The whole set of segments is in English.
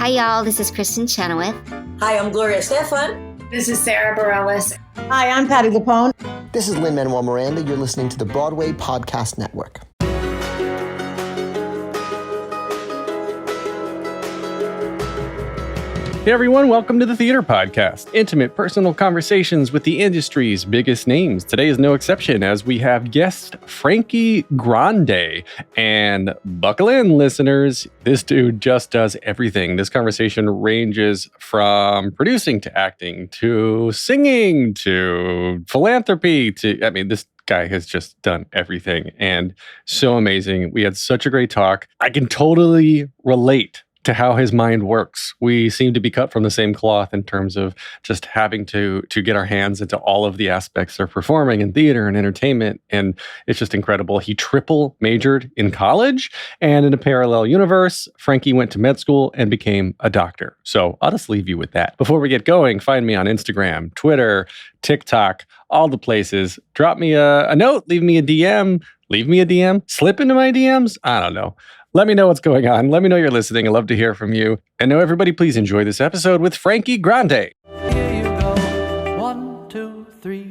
Hi, y'all. This is Kristen Chenoweth. Hi, I'm Gloria Stefan. This is Sarah Bareilles. Hi, I'm Patty Lapone. This is Lin-Manuel Miranda. You're listening to the Broadway Podcast Network. Hey everyone, welcome to the Theater Podcast. Intimate, personal conversations with the industry's biggest names. Today is no exception as we have guest Frankie Grande. And buckle in, listeners. This dude just does everything. This conversation ranges from producing to acting to singing to philanthropy to, this guy has just done everything and so amazing. We had such a great talk. I can totally relate to how his mind works. We seem to be cut from the same cloth in terms of just having to get our hands into all of the aspects of performing and theater and entertainment. And it's just incredible. He triple majored in college, and in a parallel universe, Frankie went to med school and became a doctor. So I'll just leave you with that. Before we get going, find me on Instagram, Twitter, TikTok, all the places. Drop me a note, leave me a DM, slip into my DMs. I don't know. Let me know what's going on. Let me know you're listening. I'd love to hear from you. And now, everybody, please enjoy this episode with Frankie Grande. Here you go. 1, 2, 3.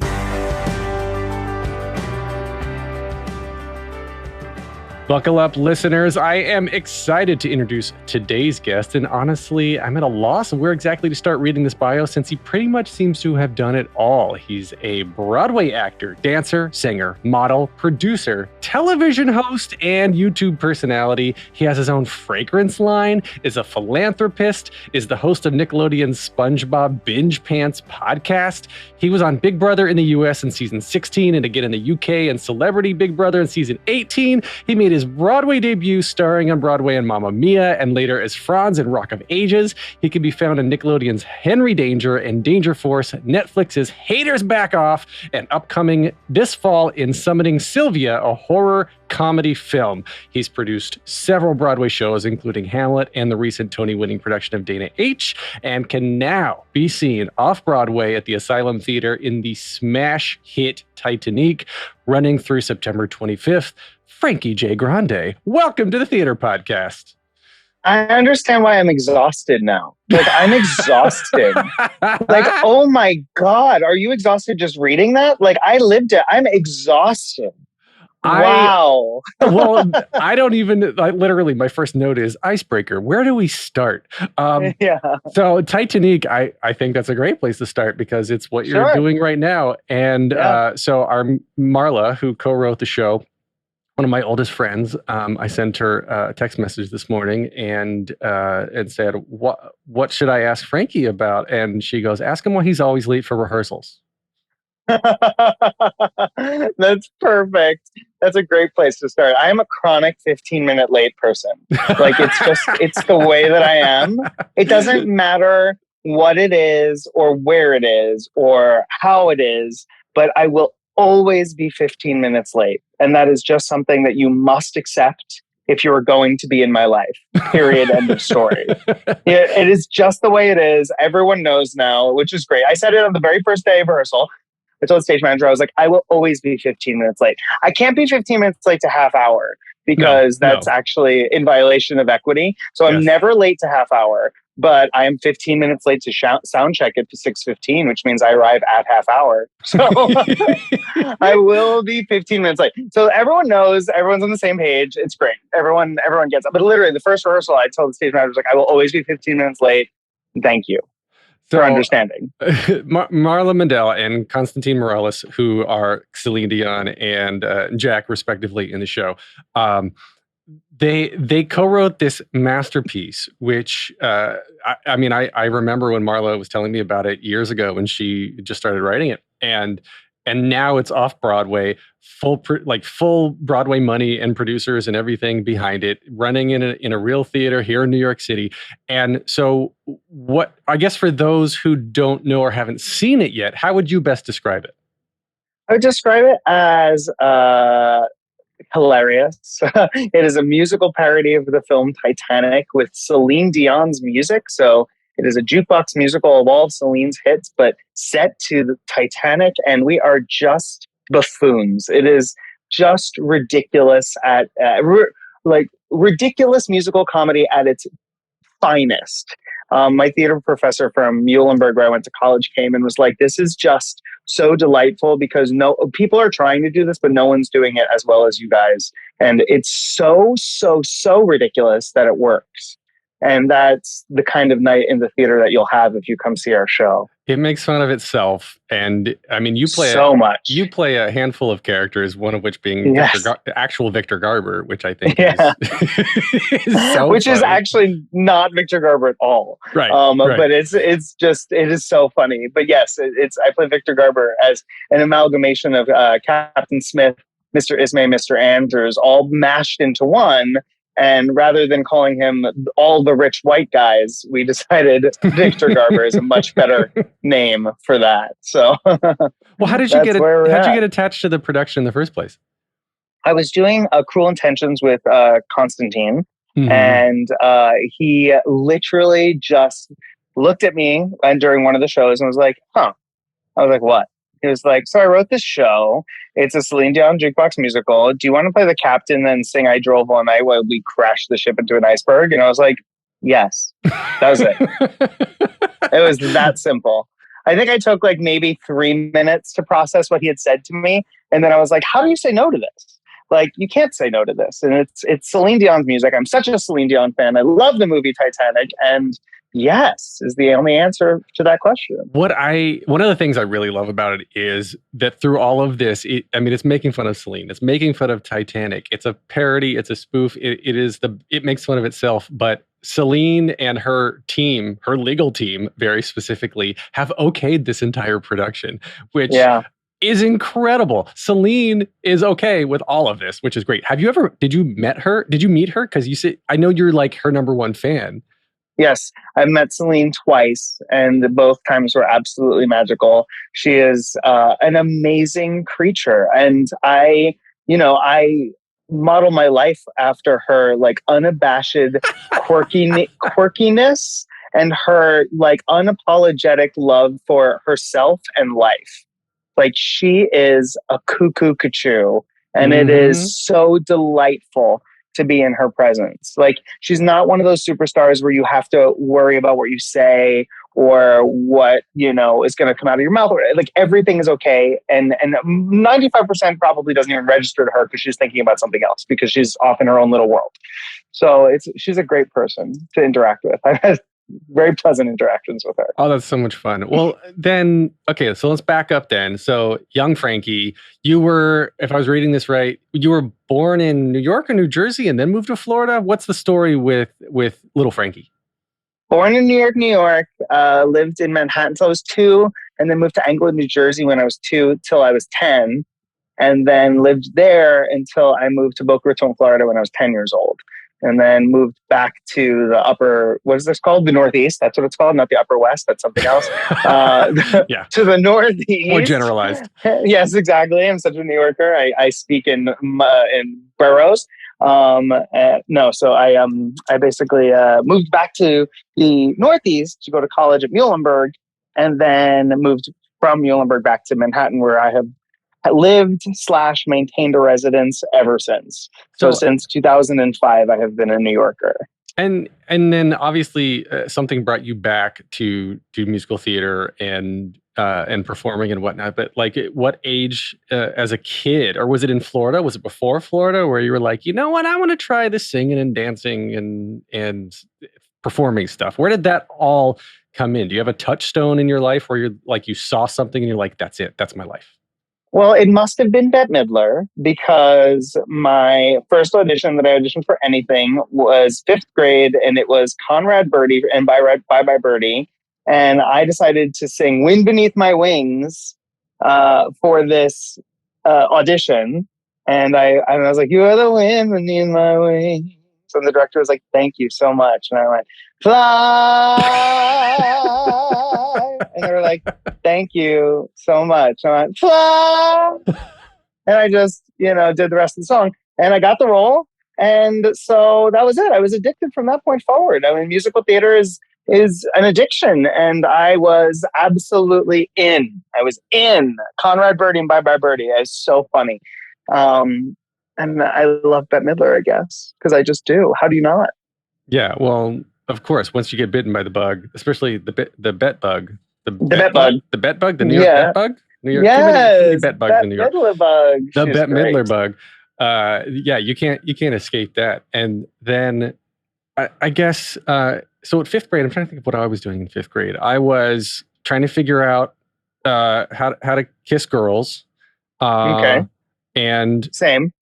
Buckle up, listeners. I am excited to introduce today's guest. And honestly, I'm at a loss of where exactly to start reading this bio since he pretty much seems to have done it all. He's a Broadway actor, dancer, singer, model, producer, television host, and YouTube personality. He has his own fragrance line, is a philanthropist, is the host of Nickelodeon's SpongeBob Binge Pants podcast. He was on Big Brother in the US in season 16 and again in the UK and Celebrity Big Brother in season 18. He made his Broadway debut starring on Broadway in Mamma Mia and later as Franz in Rock of Ages. He can be found in Nickelodeon's Henry Danger and Danger Force, Netflix's Haters Back Off, and upcoming this fall in Summoning Sylvia, a horror comedy film. He's produced several Broadway shows, including Hamlet and the recent Tony-winning production of Dana H., and can now be seen off-Broadway at the Asylum Theater in the smash hit Titanique, running through September 25th. Frankie J. Grande, welcome to the Theater Podcast. I understand why I'm exhausted now. Like, I'm exhausted. Like, oh my God, are you exhausted just reading that? Like, I lived it. I'm exhausted. Wow. Well, I don't even, literally, my first note is icebreaker. Where do we start? Yeah. So Titanique, I think that's a great place to start because it's what you're doing right now. And so our Marla, who co-wrote the show, one of my oldest friends, I sent her a text message this morning and said, what should I ask Frankie about? And she goes, ask him why he's always late for rehearsals. That's perfect. That's a great place to start. I am a chronic 15-minute late person. Like, it's the way that I am. It doesn't matter what it is or where it is or how it is, but I will always be 15 minutes late. And that is just something that you must accept if you're going to be in my life. Period. End of story. It is just the way it is. Everyone knows now, which is great. I said it on the very first day of rehearsal. I told the stage manager, I was like, I will always be 15 minutes late. I can't be 15 minutes late to half hour because that's actually in violation of equity. So I'm never late to half hour. But I am 15 minutes late to sound check at 6:15, which means I arrive at half hour. So I will be 15 minutes late. So everyone knows, everyone's on the same page. It's great. Everyone gets it. But literally, the first rehearsal, I told the stage manager, I will always be 15 minutes late. Thank you for understanding. Marla Mandela and Constantine Morales, who are Celine Dion and Jack, respectively, in the show, They co-wrote this masterpiece, which I remember when Marla was telling me about it years ago when she just started writing it, and now it's off Broadway, full Broadway money and producers and everything behind it, running in a real theater here in New York City. And so, what I guess for those who don't know or haven't seen it yet, how would you best describe it? I would describe it as hilarious. It is a musical parody of the film Titanic with Celine Dion's music. So it is a jukebox musical of all of Celine's hits, but set to the Titanic, and we are just buffoons. It is just ridiculous ridiculous musical comedy at its finest. My theater professor from Muhlenberg, where I went to college, came and was like, this is just so delightful because people are trying to do this, but no one's doing it as well as you guys. And it's so ridiculous that it works. And that's the kind of night in the theater that you'll have if you come see our show. It makes fun of itself. And I mean, you play so much. You play a handful of characters, one of which being actual Victor Garber, which I think is so which funny. Is actually not Victor Garber at all. Right. But it is so funny. But yes, I play Victor Garber as an amalgamation of Captain Smith, Mr. Ismay, Mr. Andrews, all mashed into one. And rather than calling him all the rich white guys, we decided Victor Garber is a much better name for that. So, well, how did you get attached to the production in the first place? I was doing Cruel Intentions with Constantine, and he literally just looked at me and during one of the shows and was like, "Huh." I was like, "What?" He was like, so I wrote this show. It's a Celine Dion jukebox musical. Do you want to play the captain and sing I Drove All Night while we crashed the ship into an iceberg? And I was like, yes. That was it. It was that simple. I think I took like maybe 3 minutes to process what he had said to me. And then I was like, how do you say no to this? Like, you can't say no to this. And it's Celine Dion's music. I'm such a Celine Dion fan. I love the movie Titanic. And yes is the only answer to that question. One of the things I really love about it is that through all of this, it's making fun of Celine. It's making fun of Titanic. It's a parody. It's a spoof. It makes fun of itself. But Celine and her team, her legal team, very specifically, have okayed this entire production, which is incredible. Celine is okay with all of this, which is great. Did you meet her? Because you said, I know you're like her number one fan. Yes, I've met Celine twice, and both times were absolutely magical. She is an amazing creature, and I model my life after her like unabashed quirkiness and her like unapologetic love for herself and life. Like, she is a cuckoo, and it is so delightful to be in her presence. Like, she's not one of those superstars where you have to worry about what you say or what, is going to come out of your mouth. Like, everything is okay. And 95% probably doesn't even register to her because she's thinking about something else because she's off in her own little world. So she's a great person to interact with. I've had very pleasant interactions with her. Oh, that's so much fun. Well, then, okay, so let's back up then. So, young Frankie, you were, if I was reading this right, you were born in New York or New Jersey and then moved to Florida. What's the story with little Frankie? Born in New York, lived in Manhattan until I was 2, and then moved to Englewood, New Jersey when I was 2 till I was 10, and then lived there until I moved to Boca Raton, Florida when I was 10 years old. And then moved back to the upper, what is this called? The Northeast. That's what it's called. Not the Upper West. That's something else. To the Northeast. More generalized. Yes, exactly. I'm such a New Yorker. I speak in boroughs. So I basically moved back to the Northeast to go to college at Muhlenberg, and then moved from Muhlenberg back to Manhattan, where I have lived/maintained a residence ever since. So since 2005, I have been a New Yorker. And then obviously something brought you back to do musical theater and performing and whatnot. But like, at what age as a kid, or was it in Florida? Was it before Florida where you were like, you know what, I want to try this singing and dancing and performing stuff? Where did that all come in? Do you have a touchstone in your life where you're like, you saw something and you're like, that's it, that's my life? Well, it must have been Bette Midler, because my first audition that I auditioned for anything was 5th grade, and it was Conrad Birdie and Bye Bye Birdie. And I decided to sing Wind Beneath My Wings for this audition. And I was like, you are the wind beneath my wings. And the director was like, thank you so much. And I went, fly. And they were like, thank you so much. And I went, fly. And I just, did the rest of the song. And I got the role. And so that was it. I was addicted from that point forward. I mean, musical theater is an addiction. And I was absolutely in. I was in Conrad Birdie and Bye Bye Birdie. It's so funny. And I love Bette Midler, I guess, because I just do. How do you not? Yeah, well, Of course, once you get bitten by the bug, especially the Bête bug. The Bête bug. The Bête bug? The New York Bête bug? New York, yes, too many Bête bugs in New York. Midler bug. The She's Bette great. Midler bug. Yeah, you can't escape that. And then I guess so at fifth grade, I'm trying to think of what I was doing in fifth grade. I was trying to figure out how to kiss girls. Okay. And Same.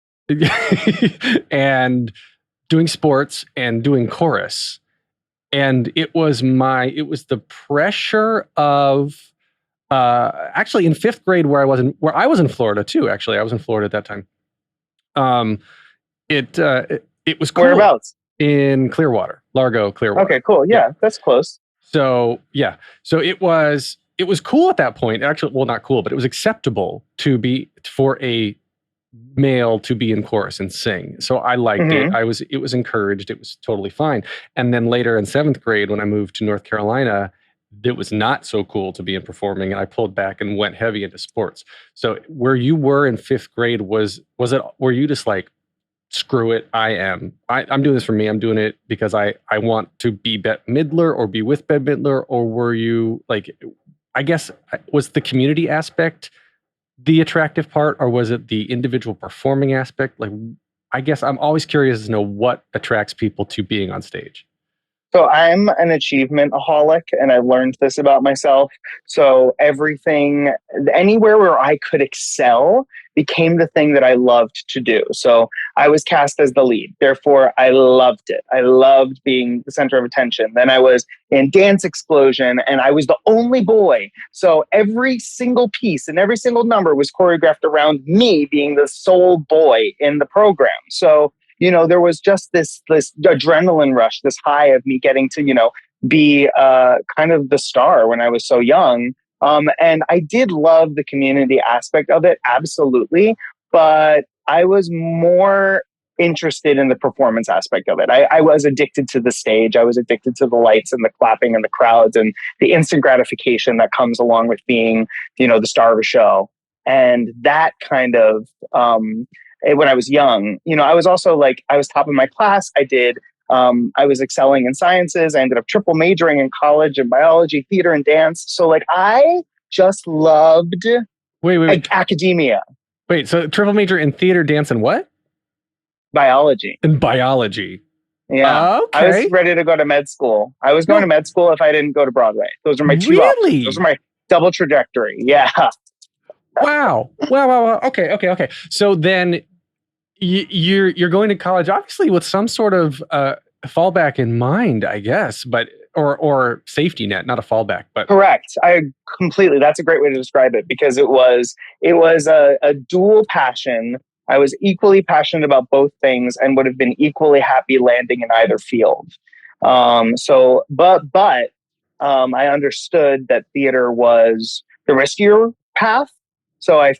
and doing sports and doing chorus. And it was the pressure of actually in fifth grade where I was in Florida too. Actually, I was in Florida at that time. It was cool. Whereabouts? In Clearwater, Largo, Clearwater. Okay, cool. Yeah, that's close. So yeah, so it was cool at that point. Actually, well, not cool, but it was acceptable for a male to be in chorus and sing. So I liked it. It was encouraged. It was totally fine. And then later in seventh grade, when I moved to North Carolina, it was not so cool to be in performing, and I pulled back and went heavy into sports. So where you were in fifth grade, were you just like, screw it, I'm doing this for me. I'm doing it because I want to be Bette Midler or be with Bette Midler, or were you like, I guess, was the community aspect the attractive part, or was it the individual performing aspect? Like, I guess I'm always curious to know what attracts people to being on stage. So I'm an achievement-aholic, and I learned this about myself. So everything, anywhere where I could excel became the thing that I loved to do. So I was cast as the lead. Therefore, I loved it. I loved being the center of attention. Then I was in Dance Explosion, and I was the only boy. So every single piece and every single number was choreographed around me being the sole boy in the program. So there was just this adrenaline rush, this high of me getting to, be kind of the star when I was so young. And I did love the community aspect of it, absolutely. But I was more interested in the performance aspect of it. I was addicted to the stage. I was addicted to the lights and the clapping and the crowds and the instant gratification that comes along with being, the star of a show. And that kind of... when I was young, I was also I was top of my class. I was excelling in sciences. I ended up triple majoring in college in biology, theater, and dance. So I just loved academia. Wait, so triple major in theater, dance, and what? Biology. In biology. Yeah. Okay. I was ready to go to med school. I was going to med school if I didn't go to Broadway. Those are my two options. Those are my double trajectory. Yeah. Wow. Okay. So then you're going to college, obviously with some sort of fallback in mind, I guess, but or safety net, not a fallback, but correct. That's a great way to describe it, because it was a dual passion. I was equally passionate about both things and would have been equally happy landing in either field. But I understood that theater was the riskier path. So I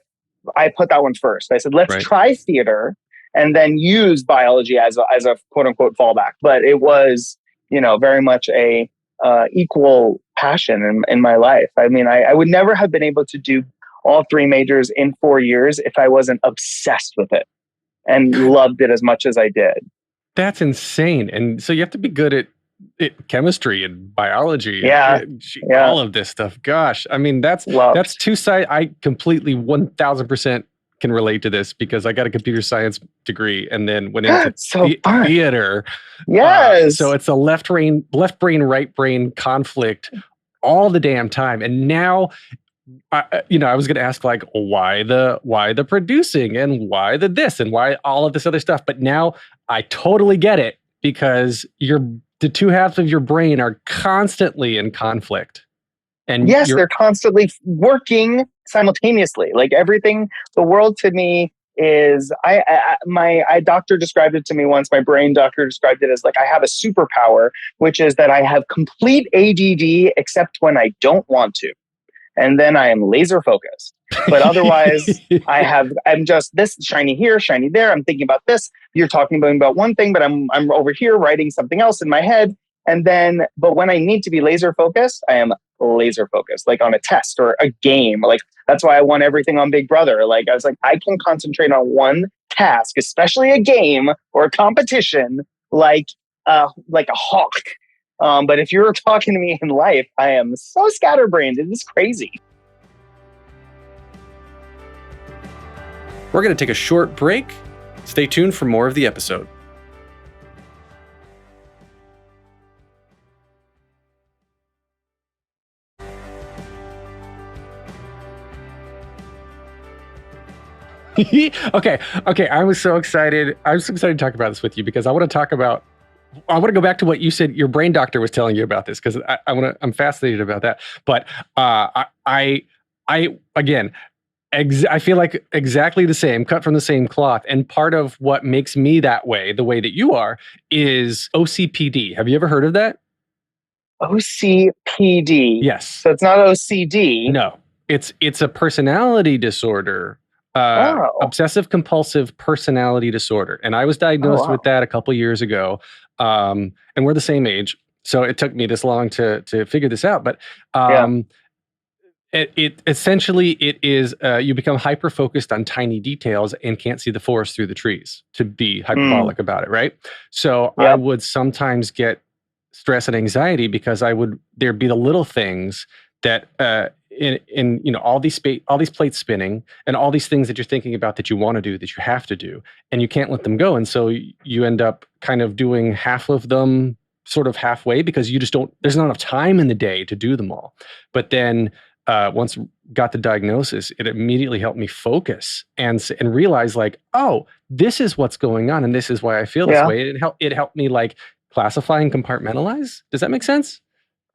put that one first. I said, let's try theater and then use biology as a quote unquote fallback. But it was, very much a equal passion in my life. I mean, I would never have been able to do all three majors in 4 years if I wasn't obsessed with it and loved it as much as I did. That's insane. And so you have to be good at chemistry and biology, all of this stuff. Gosh, I mean, that's two sides. I completely 1000% can relate to this because I got a computer science degree and then went into theater. Yes. So it's a left brain, right brain conflict all the damn time. And now, I was going to ask why the producing and why the this and why all of this other stuff. But now I totally get it, because the two halves of your brain are constantly in conflict. And yes, they're constantly working simultaneously. Everything, the world to me is, my doctor described it to me once. My brain doctor described it as I have a superpower, which is that I have complete ADD except when I don't want to. And then I am laser focused. But otherwise, I'm just this shiny here, shiny there. I'm thinking about this. You're talking about one thing, but I'm over here writing something else in my head. And then, but when I need to be laser focused, I am laser focused, on a test or a game. That's why I won everything on Big Brother. I was I can concentrate on one task, especially a game or a competition, like a hawk. But if you're talking to me in life, I am so scatterbrained. It is crazy. We're going to take a short break. Stay tuned for more of the episode. Okay. I was so excited. I'm so excited to talk about this with you because I want to go back to what you said your brain doctor was telling you about this because I'm fascinated about that. But I feel like exactly the same, cut from the same cloth. And part of what makes me that way, the way that you are, is OCPD. Have you ever heard of that? OCPD. Yes. So it's not OCD. No, it's a personality disorder. Obsessive compulsive personality disorder. And I was diagnosed with that a couple years ago. And we're the same age. So it took me this long to figure this out. But it essentially is you become hyper focused on tiny details and can't see the forest through the trees, to be hyperbolic about it, right? So I would sometimes get stress and anxiety because there'd be the little things that in all these plates spinning and all these things that you're thinking about that you want to do, that you have to do, and you can't let them go. And so you end up kind of doing half of them sort of halfway because there's not enough time in the day to do them all. But then once got the diagnosis, it immediately helped me focus and realize like, oh, this is what's going on. And this is why I feel this way. It helped me like classify and compartmentalize. Does that make sense?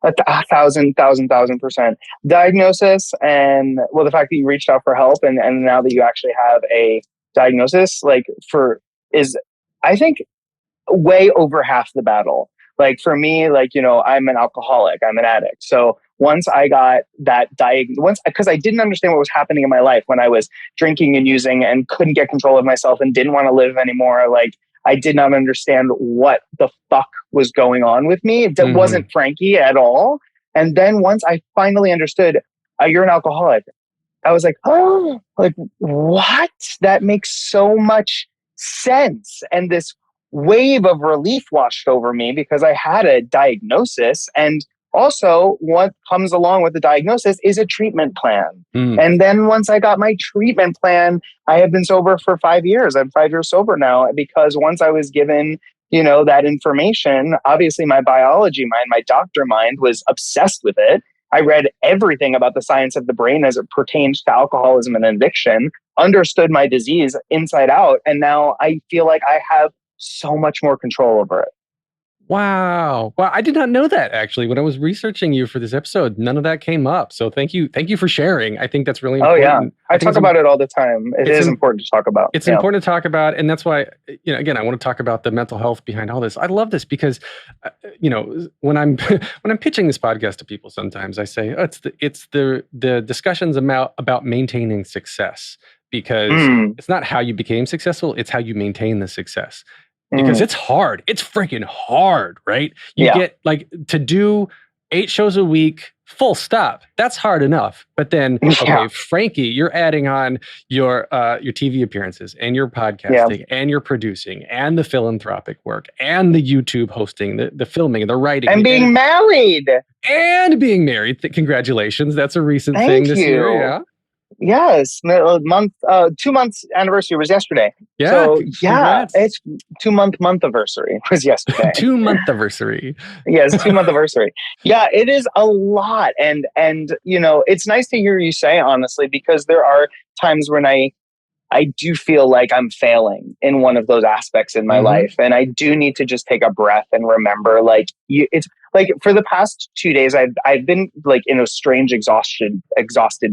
1,000%. Diagnosis and the fact that you reached out for help and now that you actually have a diagnosis, is I think way over half the battle. Like for me, I'm an alcoholic, I'm an addict. So once I got that because I didn't understand what was happening in my life when I was drinking and using and couldn't get control of myself and didn't want to live anymore. I did not understand what the fuck was going on with me. It wasn't Frankie at all. And then once I finally understood, you're an alcoholic, I was like, oh, what? That makes so much sense. And this wave of relief washed over me because I had a diagnosis. And also what comes along with the diagnosis is a treatment plan. And then once I got my treatment plan, I have been sober for 5 years. I'm 5 years sober now because once I was given, that information, obviously my biology mind, my doctor mind was obsessed with it. I read everything about the science of the brain as it pertains to alcoholism and addiction, understood my disease inside out. And now I feel like I have so much more control over it. Wow. Well, I did not know that actually. When I was researching you for this episode, none of that came up. So thank you for sharing. I think that's really important. Oh yeah. I talk about it all the time. It is important to talk about. It's important to talk about. And that's why, again, I want to talk about the mental health behind all this. I love this because, when I'm pitching this podcast to people, sometimes I say, it's the discussions about maintaining success because it's not how you became successful. It's how you maintain the success. Because it's hard. It's freaking hard, right? You get to do 8 shows a week, full stop. That's hard enough. But then, okay, Frankie, you're adding on your TV appearances and your podcasting and your producing and the philanthropic work and the YouTube hosting, the filming, the writing. And being married. And being married. Congratulations. That's a recent thing this year. Yeah. Yes, 2 months anniversary was yesterday. Yeah, so congrats. It's 2 month anniversary was yesterday. 2 month anniversary. Yes, 2 month anniversary. Yeah, it is a lot, and it's nice to hear you say honestly because there are times when I do feel like I'm failing in one of those aspects in my life, and I do need to just take a breath and remember it's. For the past 2 days, I've been in a strange exhausted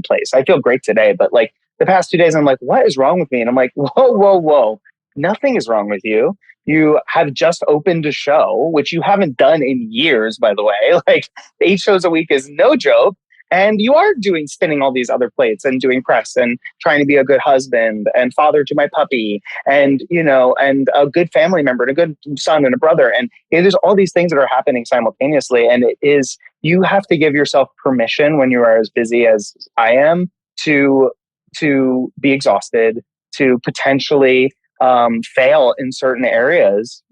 place. I feel great today, but the past 2 days, I'm like, what is wrong with me? And I'm like, whoa. Nothing is wrong with you. You have just opened a show, which you haven't done in years, by the way. 8 shows a week is no joke. And you are spinning all these other plates and doing press and trying to be a good husband and father to my puppy and, and a good family member and a good son and a brother. And there's all these things that are happening simultaneously. And you have to give yourself permission when you are as busy as I am to be exhausted, to potentially fail in certain areas,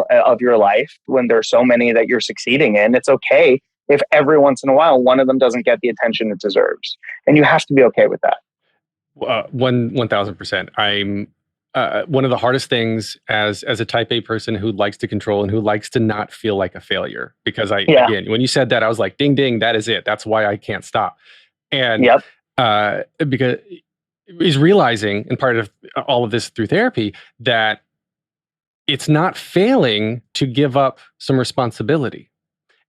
of your life, when there's so many that you're succeeding in. It's okay if every once in a while one of them doesn't get the attention it deserves, and you have to be okay with that. 1,000%. I'm one of the hardest things as a type A person who likes to control and who likes to not feel like a failure, because again, when you said that, I was like, ding, ding, that is it. That's why I can't stop. And because is realizing, and part of all of this through therapy, that it's not failing to give up some responsibility.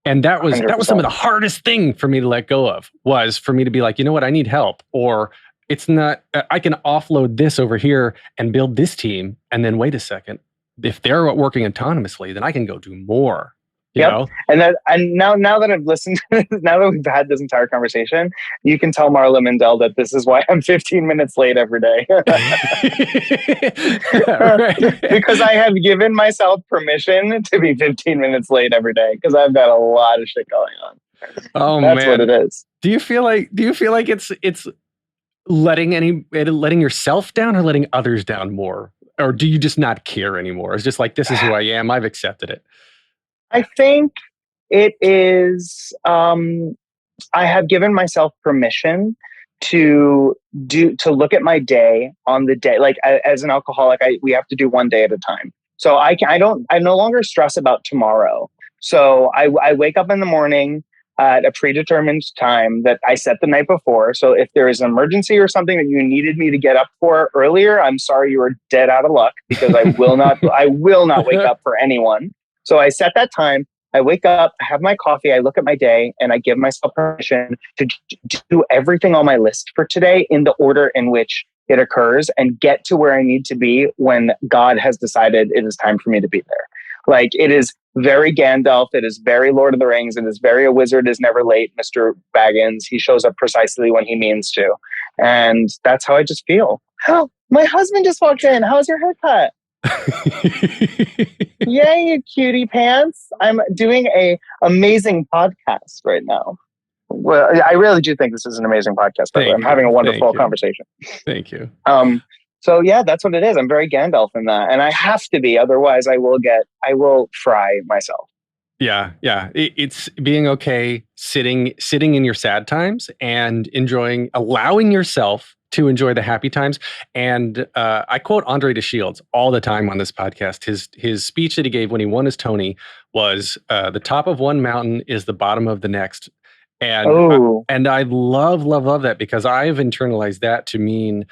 And that was 100%. Some of the hardest thing for me to let go of, was for me to be like, you know what, I need help, or it's not, I can offload this over here and build this team. And then wait a second, if they're working autonomously, then I can go do more. You know? And now that I've listened, now that we've had this entire conversation, you can tell Marla Mindell that this is why I'm 15 minutes late every day. Because I have given myself permission to be 15 minutes late every day, because I've got a lot of shit going on. Oh, that's man. what it is. Do you feel like it's letting yourself down, or letting others down more? Or do you just not care anymore? It's just like, this is who I am. I've accepted it. I think it is, I have given myself permission to look at my day on the day. Like, as an alcoholic, we have to do one day at a time. So I no longer stress about tomorrow. So I wake up in the morning at a predetermined time that I set the night before. So if there is an emergency or something that you needed me to get up for earlier, I'm sorry, you were dead out of luck, because I will not wake up for anyone. So I set that time, I wake up, I have my coffee, I look at my day, and I give myself permission to do everything on my list for today in the order in which it occurs, and get to where I need to be when God has decided it is time for me to be there. Like, it is very Gandalf, it is very Lord of the Rings, it is very a wizard is never late, Mr. Baggins. He shows up precisely when he means to. And that's how I just feel. Oh, my husband just walked in. How's your haircut? Yay, you cutie pants. I'm doing a amazing podcast right now. Well, I really do think this is an amazing podcast. I'm having a wonderful conversation. Thank you. So yeah, that's what it is. I'm very Gandalf in that, and I have to be, otherwise I will fry myself. Yeah. It's being okay sitting in your sad times and allowing yourself to enjoy the happy times. And I quote Andre DeShields all the time on this podcast. His speech that he gave when he won his Tony was, the top of one mountain is the bottom of the next. And I love that, because I've internalized that to mean,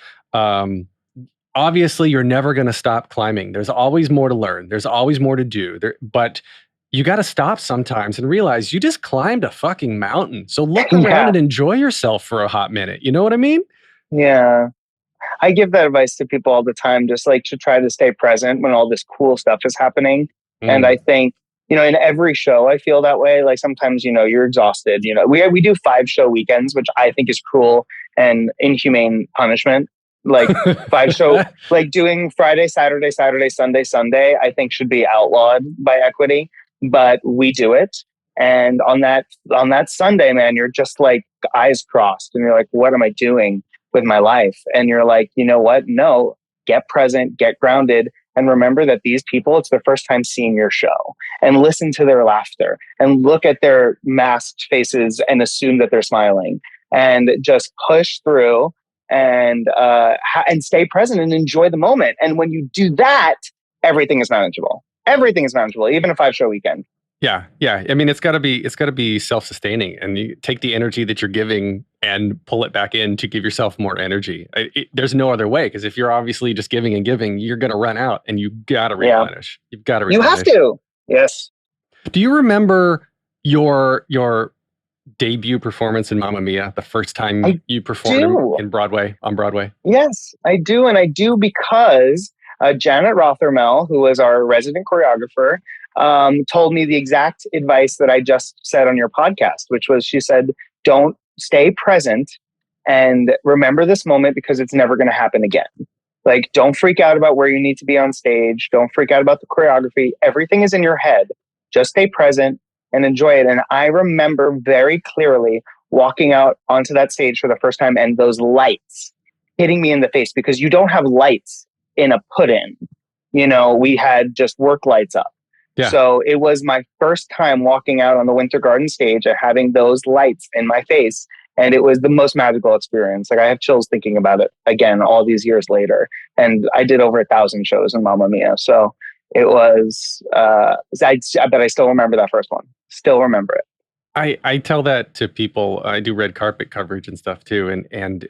obviously you're never going to stop climbing. There's always more to learn. There's always more to do. But you got to stop sometimes and realize you just climbed a fucking mountain. So look around and enjoy yourself for a hot minute. You know what I mean? Yeah. I give that advice to people all the time, just like to try to stay present when all this cool stuff is happening. And I think, in every show I feel that way. Like, sometimes, you're exhausted. We do 5-show weekends, which I think is cruel and inhumane punishment. Like, 5-show, like doing Friday, Saturday, Sunday, I think should be outlawed by equity, but we do it. And on that Sunday, man, you're just like eyes crossed, and you're like, what am I doing with my life? And you're like, you know what? No, get present, get grounded, and remember that these people, it's their first time seeing your show, and listen to their laughter and look at their masked faces and assume that they're smiling, and just push through and stay present and enjoy the moment. And when you do that, everything is manageable. Everything is manageable, even a 5-show weekend. Yeah. I mean, it's got to be self-sustaining, and you take the energy that you're giving and pull it back in to give yourself more energy. There's no other way, because if you're obviously just giving and giving, you're going to run out, and you got to replenish. Yeah. You've got to replenish. You have to. Yes. Do you remember your debut performance in Mamma Mia, the first time you performed on Broadway? Yes, I do. And I do because Janet Rothermel, who was our resident choreographer, told me the exact advice that I just said on your podcast, which was, she said, don't stay present and remember this moment, because it's never going to happen again. Like, don't freak out about where you need to be on stage. Don't freak out about the choreography. Everything is in your head. Just stay present and enjoy it. And I remember very clearly walking out onto that stage for the first time, and those lights hitting me in the face, because you don't have lights in a put-in. we had just work lights up. Yeah. So it was my first time walking out on the Winter Garden stage and having those lights in my face. And it was the most magical experience. Like, I have chills thinking about it again, all these years later. And I did over 1,000 shows in Mamma Mia. So it was, I bet I still remember that first one. Still remember it. I tell that to people. I do red carpet coverage and stuff too. And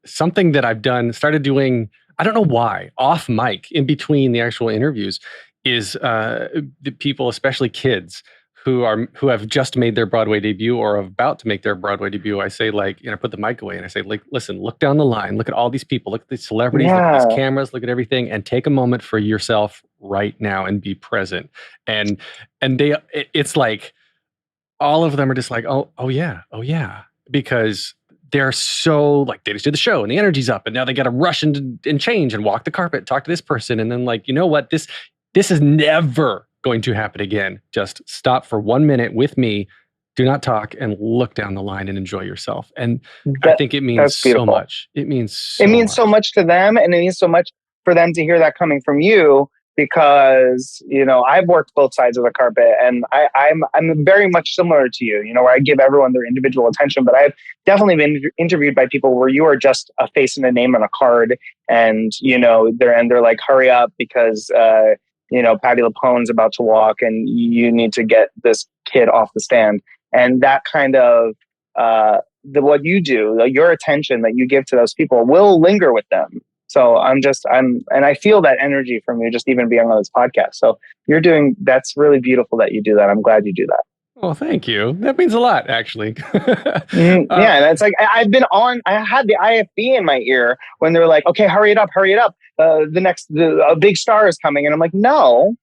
something that I've started doing, I don't know why, off mic in between the actual interviews, is the people, especially kids who have just made their Broadway debut or are about to make their Broadway debut. I say, like, I put the mic away and I say, like, listen, look down the line, look at all these people, look at these celebrities, look at these cameras, look at everything, and take a moment for yourself right now and be present. And it's like, all of them are just like, oh yeah, because they're so, like, they just did the show and the energy's up and now they got to rush and change and walk the carpet, talk to this person. And then, like, you know what, this is never going to happen again. Just stop for 1 minute with me. Do not talk and look down the line and enjoy yourself. And I think it means so much. It means so much to them, and it means so much for them to hear that coming from you, because, I've worked both sides of the carpet, and I'm very much similar to you, where I give everyone their individual attention, but I've definitely been interviewed by people where you are just a face and a name on a card, and, they're like, hurry up because, Patti LuPone's about to walk and you need to get this kid off the stand. And that kind of, what you do, your attention that you give to those people will linger with them. So and I feel that energy from you just even being on this podcast. So that's really beautiful that you do that. I'm glad you do that. Well, thank you. That means a lot, actually. Yeah, that's like, I had the IFB in my ear when they were like, okay, hurry it up. A big star is coming. And I'm like, no,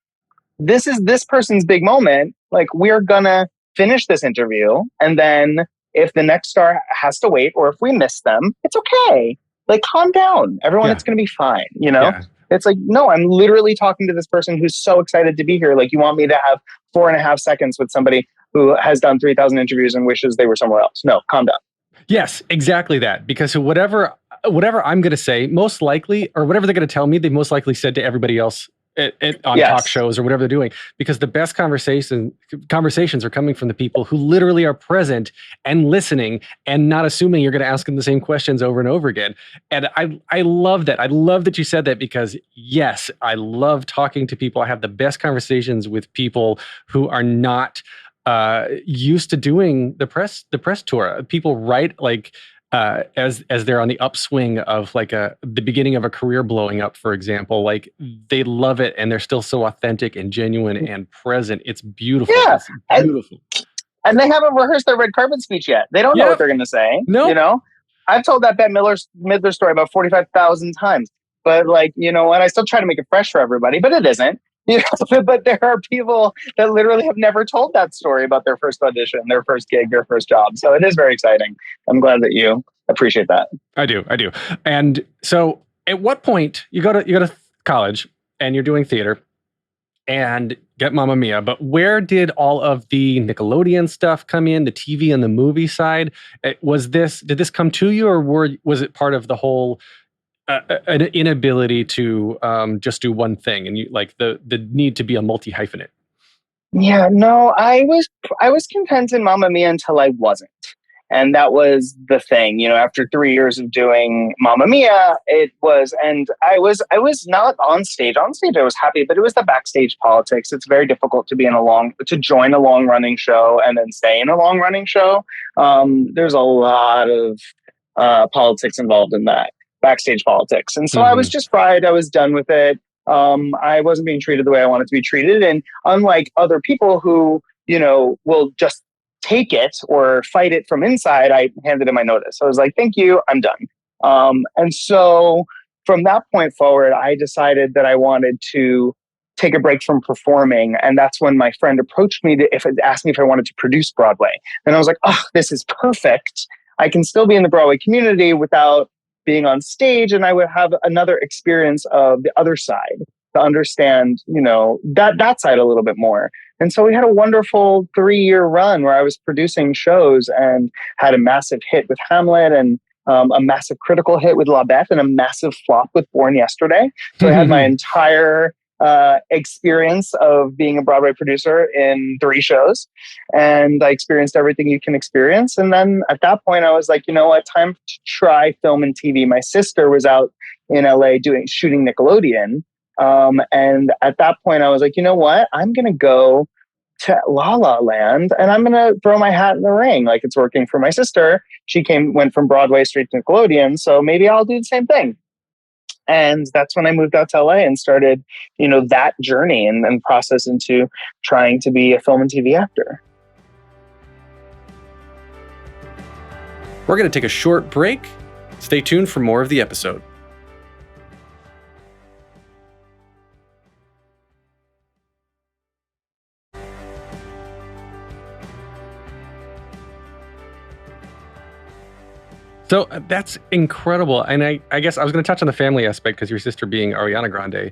this is this person's big moment. Like, we're gonna finish this interview. And then if the next star has to wait, or if we miss them, it's okay. Like, calm down, everyone. It's going to be fine. Yeah. It's like, no, I'm literally talking to this person who's so excited to be here. Like, you want me to have 4.5 seconds with somebody who has done 3,000 interviews and wishes they were somewhere else. No, calm down. Yes, exactly that. Because whatever I'm going to say, most likely, or whatever they're going to tell me, they most likely said to everybody else on talk shows or whatever they're doing, because the best conversations are coming from the people who literally are present and listening and not assuming you're going to ask them the same questions over and over again. And I love that. I love that you said that, because yes, I love talking to people. I have the best conversations with people who are not used to doing the press tour. People write, like, as they're on the upswing of, like, the beginning of a career blowing up, for example, like, they love it and they're still so authentic and genuine and present. It's beautiful. Yeah. It's beautiful. And they haven't rehearsed their red carpet speech yet. They don't know what they're going to say. No. I've told that Bette Midler story about 45,000 times, but, like, and I still try to make it fresh for everybody, but it isn't. But there are people that literally have never told that story about their first audition, their first gig, their first job. So it is very exciting. I'm glad that you appreciate that. I do. And so, at what point you go to college and you're doing theater and get Mamma Mia, but where did all of the Nickelodeon stuff come in, the TV and the movie side? Did this come to you, or was it part of the whole an inability to just do one thing, and you, like, the need to be a multi-hyphenate? Yeah, no, I was content in Mamma Mia until I wasn't. And that was the thing, after 3 years of doing Mamma Mia, it was, and I was not on stage. On stage, I was happy, but it was the backstage politics. It's very difficult to to join a long running show and then stay in a long running show. There's a lot of politics involved in that. Backstage politics. And so I was just fried. I was done with it. I wasn't being treated the way I wanted to be treated. And unlike other people who, will just take it or fight it from inside, I handed in my notice. So I was like, thank you, I'm done. And so from that point forward, I decided that I wanted to take a break from performing. And that's when my friend approached me asked me if I wanted to produce Broadway. And I was like, oh, this is perfect. I can still be in the Broadway community without being on stage, and I would have another experience of the other side to understand, that side a little bit more. And so we had a wonderful 3-year run where I was producing shows and had a massive hit with Hamlet, and a massive critical hit with Bête, and a massive flop with Born Yesterday. So I had my entire experience of being a Broadway producer in 3 shows. And I experienced everything you can experience. And then at that point, I was like, you know what, time to try film and TV. My sister was out in LA shooting Nickelodeon. And at that point, I was like, you know what, I'm going to go to La La Land and I'm going to throw my hat in the ring. Like, it's working for my sister. She went from Broadway straight to Nickelodeon. So maybe I'll do the same thing. And that's when I moved out to LA and started, that journey and process into trying to be a film and TV actor. We're going to take a short break. Stay tuned for more of the episode. So that's incredible. And I guess I was going to touch on the family aspect because your sister being Ariana Grande.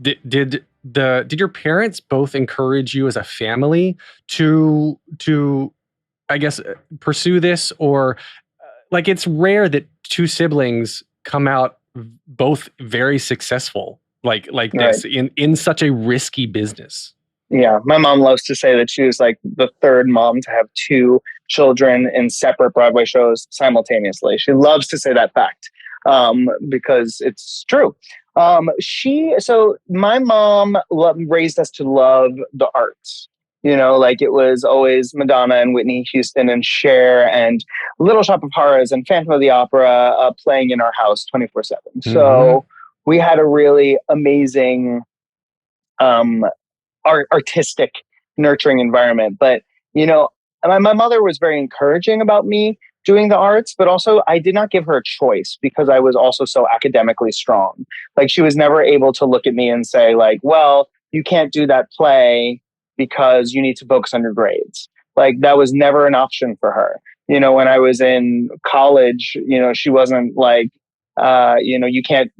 Did your parents both encourage you as a family to I guess pursue this, or like, it's rare that 2 siblings come out both very successful like this in such a risky business? Yeah, my mom loves to say that she was like the 3rd mom to have 2 children in separate Broadway shows simultaneously. She loves to say that fact because it's true. So my mom raised us to love the arts. Like, it was always Madonna and Whitney Houston and Cher and Little Shop of Horrors and Phantom of the Opera playing in our house 24/7. Mm-hmm. So we had a really amazing artistic, nurturing environment. But, my mother was very encouraging about me doing the arts, but also I did not give her a choice because I was also so academically strong. Like, she was never able to look at me and say, like, well, you can't do that play because you need to focus on your grades. Like, that was never an option for her. When I was in college, she wasn't like, you can't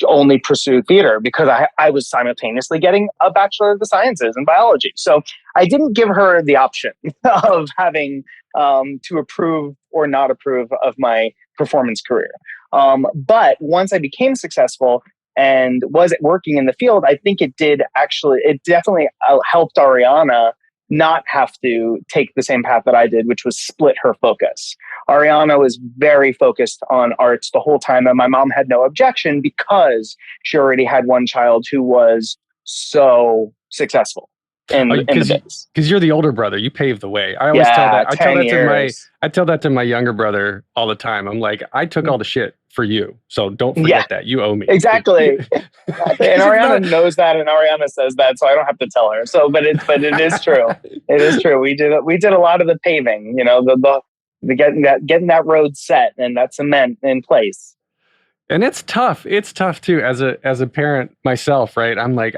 only pursue theater, because I was simultaneously getting a Bachelor of the Sciences in biology. So I didn't give her the option of having to approve or not approve of my performance career. But once I became successful and was working in the field, I think it definitely helped Ariana not have to take the same path that I did, which was split her focus. Ariana was very focused on arts the whole time, and my mom had no objection because she already had one child who was so successful in the biz. Because you're the older brother, you paved the way. I always tell that. I tell that to my younger brother all the time. I'm like, I took all the shit for you, so don't forget that you owe me. Exactly. And Ariana knows that, and Ariana says that, so I don't have to tell her. So, but it is true. It is true. We did a lot of the paving. The getting that road set and that cement in place. And it's tough. It's tough too as a parent myself, right? I'm like,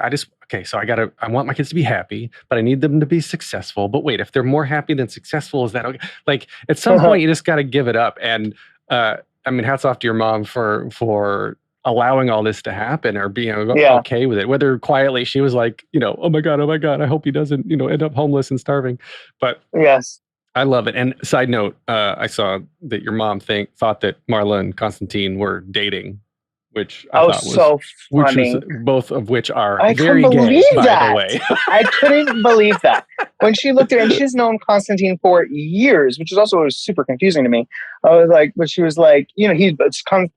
so I want my kids to be happy, but I need them to be successful. But wait, if they're more happy than successful, is that okay? Like, at some point you just got to give it up. And hats off to your mom for allowing all this to happen, or being okay with it. Whether quietly she was like, oh my God, I hope he doesn't, end up homeless and starving. But yes, I love it. And side note, I saw that your mom thought that Marla and Constantine were dating, which I thought was so funny. Both of which are I very couldn't gay, believe by that. the way. I couldn't believe that. When she looked at it, and she's known Constantine for years, which is also was super confusing to me. I was like, but she was like,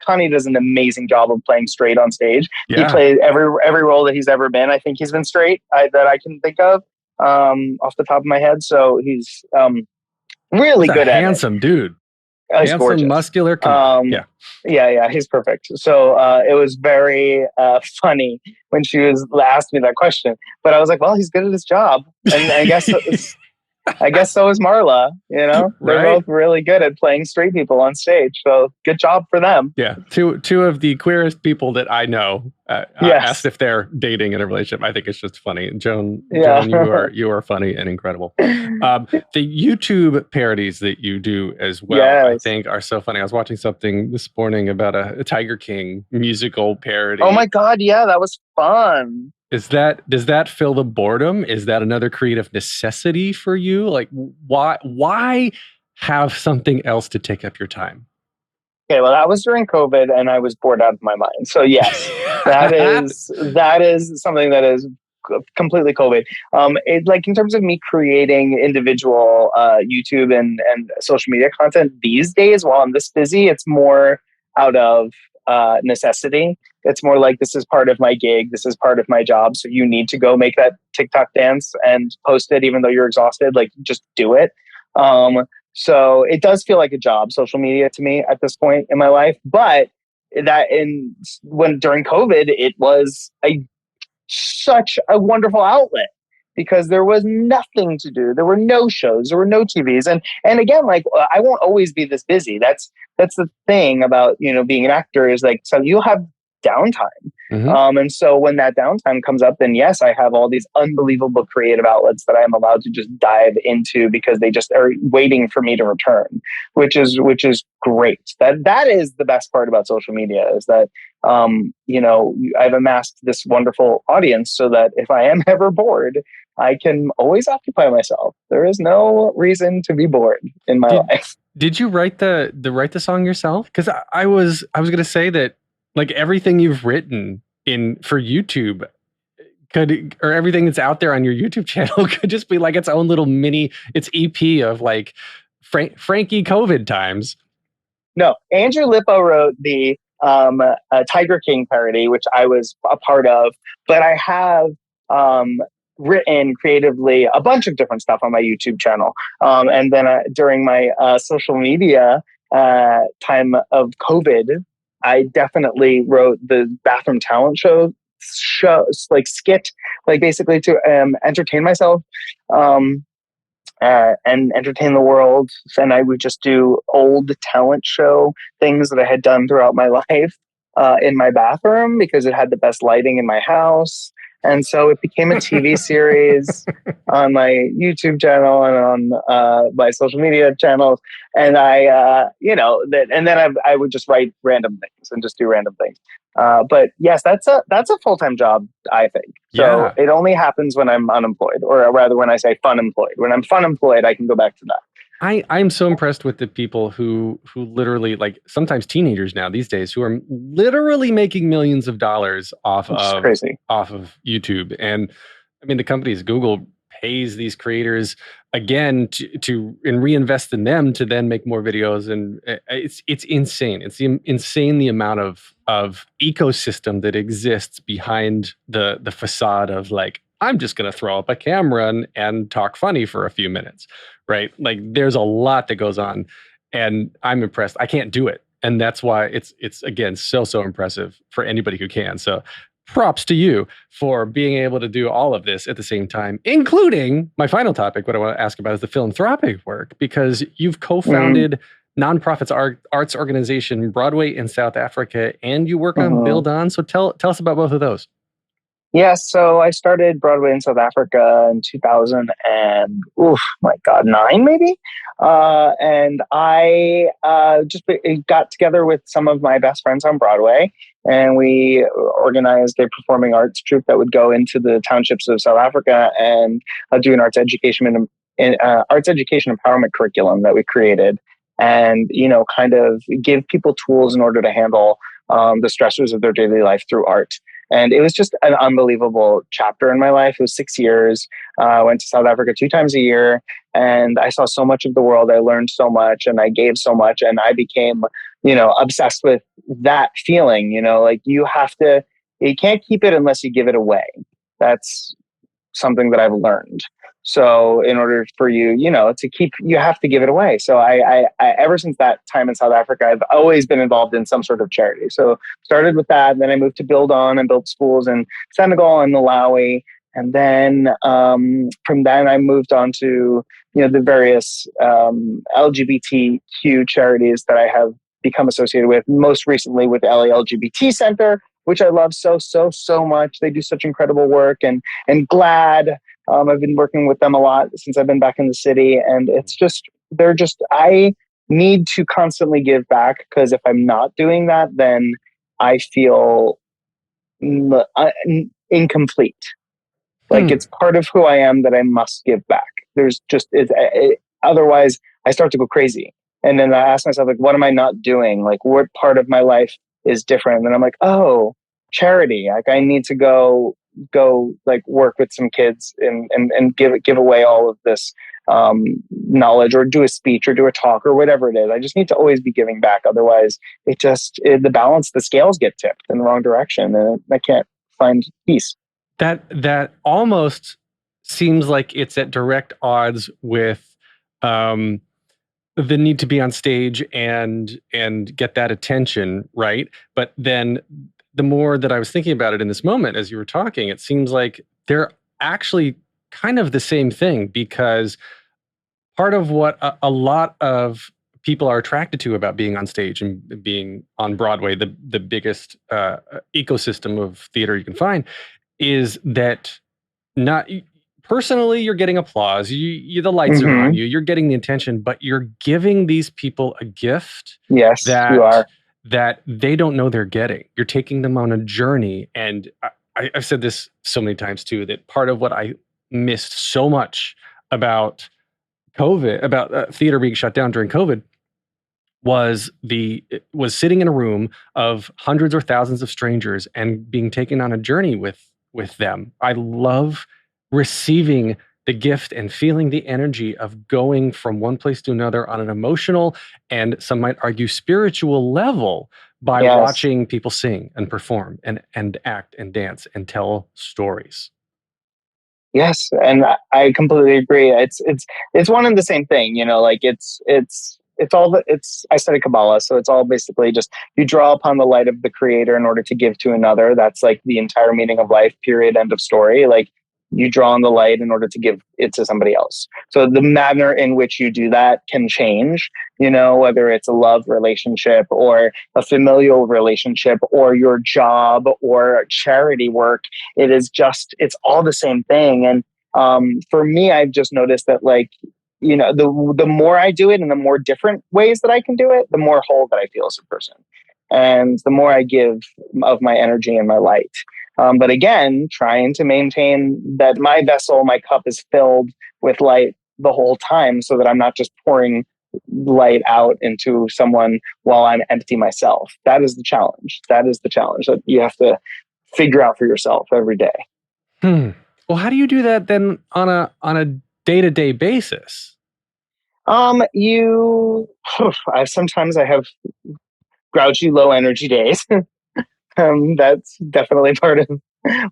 Connie does an amazing job of playing straight on stage. Yeah. He plays every role that he's ever been. I think he's been straight that I can think of off the top of my head. So he's really good at it. Handsome dude. He's handsome, gorgeous. muscular. Yeah, he's perfect. So it was very funny when she asked me that question. But I was like, well, he's good at his job, and I guess so is Marla. They're both really good at playing straight people on stage. So good job for them. Yeah, two of the queerest people that I know asked if they're dating in a relationship. I think it's just funny. Joan, you are funny and incredible. The YouTube parodies that you do as well, I think, are so funny. I was watching something this morning about a Tiger King musical parody. Oh my God, yeah, that was fun. Does that fill the boredom? Is that another creative necessity for you? Like, why have something else to take up your time? Okay, well, that was during COVID, and I was bored out of my mind. So yes, that is something that is completely COVID. Like in terms of me creating individual YouTube and social media content these days, while I'm this busy, it's more out of necessity. It's more like, this is part of my gig. This is part of my job. So you need to go make that TikTok dance and post it, even though you're exhausted. Like, just do it. So it does feel like a job, social media, to me at this point in my life. But during COVID, it was such a wonderful outlet, because there was nothing to do. There were no shows. There were no TVs. And again, like, I won't always be this busy. That's the thing about, being an actor, is like, so you'll have downtime. And so when that downtime comes up, then yes, I have all these unbelievable creative outlets that I am allowed to just dive into, because they just are waiting for me to return, which is great. That is the best part about social media, is that, I've amassed this wonderful audience, so that if I am ever bored, I can always occupy myself. There is no reason to be bored in my life. Did you write the song yourself? Because I was going to say that, like, everything you've written for YouTube or everything that's out there on your YouTube channel could just be like its own little it's EP of like Frankie COVID times. No, Andrew Lippo wrote the Tiger King parody, which I was a part of, but I have written creatively a bunch of different stuff on my YouTube channel. And then during my social media time of COVID, I definitely wrote the bathroom talent show, like skit, like basically to entertain myself and entertain the world. And I would just do old talent show things that I had done throughout my life in my bathroom, because it had the best lighting in my house. And so it became a TV series on my YouTube channel and on my social media channels. And I would just write random things and just do random things. But yes, that's a full-time job, I think. So It only happens when I'm unemployed, or rather when I say fun employed. When I'm fun employed, I can go back to that. I'm so impressed with the people who literally, like, sometimes teenagers now these days, who are literally making millions of dollars off of YouTube. And I mean, the companies, Google pays these creators again to reinvest in them to then make more videos. And it's insane. It's insane the amount of ecosystem that exists behind the facade of, like, I'm just going to throw up a camera and talk funny for a few minutes, right? Like, there's a lot that goes on, and I'm impressed. I can't do it. And that's why it's again, so impressive for anybody who can. So props to you for being able to do all of this at the same time, including my final topic. What I want to ask about is the philanthropic work, because you've co-founded nonprofits arts organization Broadway in South Africa, and you work on Build On. So tell us about both of those. Yes, so I started Broadway in South Africa in 2009 maybe. And I just got together with some of my best friends on Broadway, and we organized a performing arts troupe that would go into the townships of South Africa and do an arts education empowerment curriculum that we created, and kind of give people tools in order to handle the stressors of their daily life through art. And it was just an unbelievable chapter in my life. It was 6 years. I went to South Africa 2 times a year, and I saw so much of the world. I learned so much, and I gave so much, and I became, obsessed with that feeling. Like, you can't keep it unless you give it away. That's something that I've learned. So in order for you, to keep, you have to give it away. So I ever since that time in South Africa, I've always been involved in some sort of charity. So started with that, and then I moved to Build On and built schools in Senegal and Malawi. And then from then I moved on to, the various LGBTQ charities that I have become associated with, most recently with the LA LGBT Center, which I love so much. They do such incredible work, and GLAD. I've been working with them a lot since I've been back in the city, and I need to constantly give back, because if I'm not doing that, then I feel incomplete. Like, it's part of who I am that I must give back. Otherwise I start to go crazy. And then I ask myself, like, what am I not doing? Like, what part of my life is different? And then I'm like, oh, charity. Like I need to go like work with some kids and give away all of this knowledge, or do a speech or do a talk or whatever it is. I just need to always be giving back. Otherwise the scales get tipped in the wrong direction and I can't find peace. That almost seems like it's at direct odds with the need to be on stage and get that attention, right? But then the more that I was thinking about it in this moment as you were talking, it seems like they're actually kind of the same thing, because part of what a lot of people are attracted to about being on stage and being on Broadway, the biggest ecosystem of theater you can find, is that not personally you're getting applause, you the lights are on you, you're getting the attention, but you're giving these people a gift. Yes, you are. That they don't know they're getting. You're taking them on a journey. And I've said this so many times too, that part of what I missed so much about COVID, about theater being shut down during COVID, was sitting in a room of hundreds or thousands of strangers and being taken on a journey with them. I love receiving the gift and feeling the energy of going from one place to another on an emotional and some might argue spiritual level by watching people sing and perform and act and dance and tell stories. Yes, and I completely agree. It's one and the same thing, like it's I study Kabbalah, so it's all basically just you draw upon the light of the creator in order to give to another. That's like the entire meaning of life, period, end of story. Like you draw on the light in order to give it to somebody else. So the manner in which you do that can change, whether it's a love relationship or a familial relationship or your job or charity work. It's all the same thing. And for me, I've just noticed that the more I do it and the more different ways that I can do it, the more whole that I feel as a person. And the more I give of my energy and my light. But again, trying to maintain that my vessel, my cup is filled with light the whole time so that I'm not just pouring light out into someone while I'm empty myself. That is the challenge. That you have to figure out for yourself every day. Well, how do you do that then on a day-to-day basis? Sometimes I have grouchy, low energy days. That's definitely part of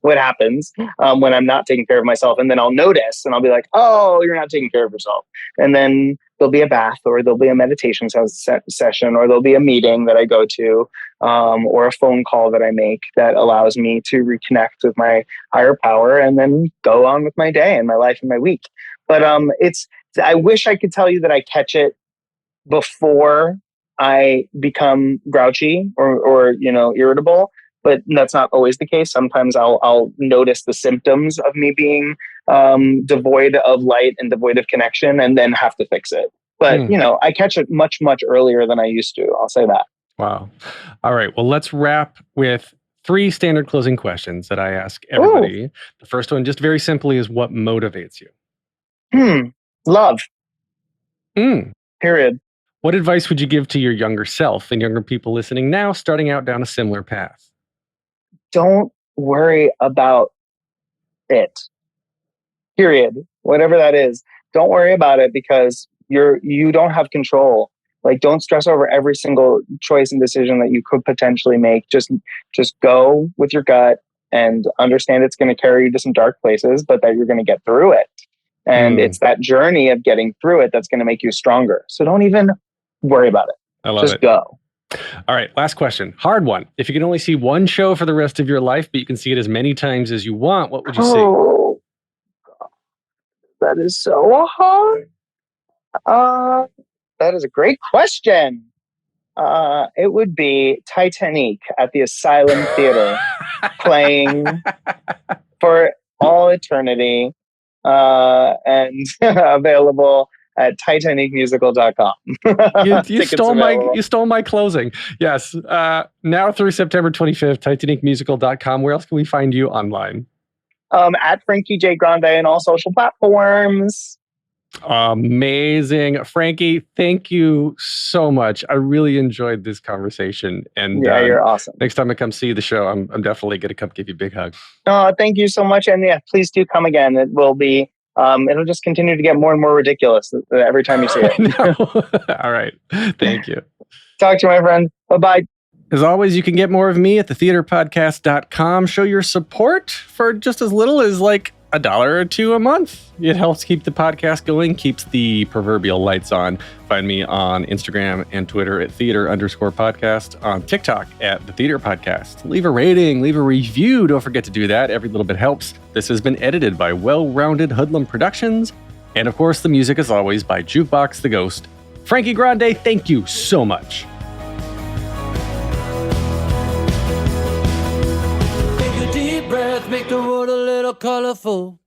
what happens when I'm not taking care of myself. And then I'll notice and I'll be like, oh, you're not taking care of yourself. And then there'll be a bath or there'll be a meditation session or there'll be a meeting that I go to or a phone call that I make that allows me to reconnect with my higher power and then go on with my day and my life and my week. But I wish I could tell you that I catch it before I become grouchy or irritable, but that's not always the case. Sometimes I'll notice the symptoms of me being devoid of light and devoid of connection and then have to fix it. But, I catch it much, much earlier than I used to. I'll say that. Wow. All right. Well, let's wrap with 3 standard closing questions that I ask everybody. Ooh. The first one, just very simply, is what motivates you? Love. Period. What advice would you give to your younger self and younger people listening now, starting out down a similar path? Don't worry about it. Period. Whatever that is. Don't worry about it because you don't have control. Like, don't stress over every single choice and decision that you could potentially make. Just go with your gut and understand it's going to carry you to some dark places, but that you're going to get through it. And it's that journey of getting through it that's going to make you stronger. So don't even worry about it. I love it. Just go. All right. Last question. Hard one. If you can only see one show for the rest of your life, but you can see it as many times as you want, what would you see? Oh, that is so hard. That is a great question. It would be Titanique at the Asylum Theater playing for all eternity and available at titaniquemusical.com. You stole my closing. Yes. Now through September 25th, titaniquemusical.com. Where else can we find you online? At Frankie J. Grande on all social platforms. Amazing. Frankie, thank you so much. I really enjoyed this conversation. And Yeah, you're awesome. Next time I come see the show, I'm definitely going to come give you a big hug. Oh, thank you so much. And yeah, please do come again. It will be, it'll just continue to get more and more ridiculous every time you see it. All right. Thank you. Talk to you, my friend. Bye-bye. As always, you can get more of me at thetheaterpodcast.com. Show your support for just as little as like $1 or $2 a month. It helps keep the podcast going, keeps the proverbial lights on. Find me on Instagram and Twitter at theater_podcast, on TikTok at the Theater Podcast. Leave a rating, leave a review. Don't forget to do that. Every little bit helps. This has been edited by Well-Rounded Hoodlum Productions. And of course, the music is always by Jukebox the Ghost. Frankie Grande, thank you so much. Take a deep breath, make the world a little colorful.